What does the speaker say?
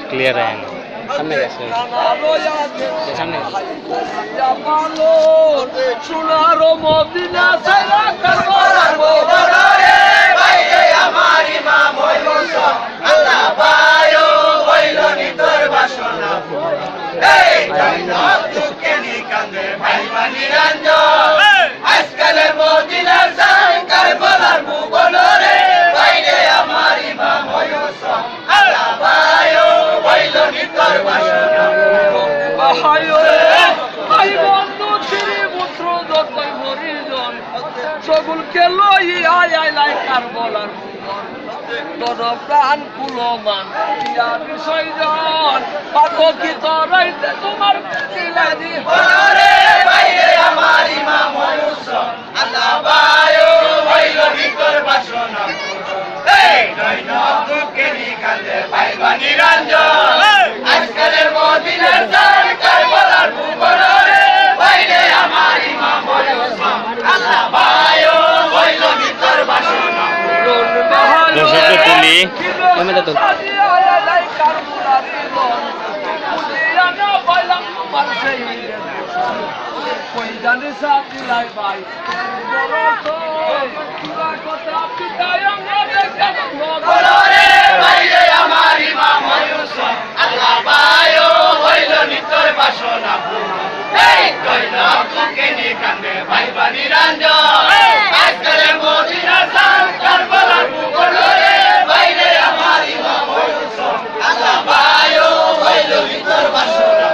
clear হয় না সামনে গেছে সামনে সোনার মদিনা সারা আমার ইমাম হইল আল্লাহ পায়ো হইল নিতর বাসনা এই জয়নাব দুঃখে নিকান্দে ভাই বানি রঞ্জন আজকালের মদিনার সাঙ্কার বলার মুগল রে বাইরে আমার ইমাম হইল আল্লাহ পায়ো হইল নিতর বাসনা আহায়ো আই বন্ধু শ্রী পুত্র যতই মরিজন সকলকে লই আয় আয় লাই কার বলার তোর প্রাণ কুলমান ইয়া বিষয়জন পাঠকি তরাইতে তোমার কিলাদি হরে বাইরে আমার ইমাম হুসাইন আল্লাহ বায়ো হইল ভিতর বাসনা এই জয়নাব দুঃখে নিকান্দে ভাই বানি রঞ্জন আজকালের মদিনার সরকার বলার মুগল রে বাইরে আমার ইমাম হুসাইন আল্লাহ বায়ো হইল ভিতর বাসনা দর্শকদের তুলি ক্যামেরা তো আমার ইমাম হুসাইন আল্লাহ বায়ো হইল নিতর বাসনা এই জয়নাব দুঃখে নিকান্দে ভাই বানি রঞ্জন আজকালের মদিনা সরকার বলার মুগল রে বাইরে আমার ইমাম হুসাইন আল্লাহ বায়ো হইল নিতর বাসনা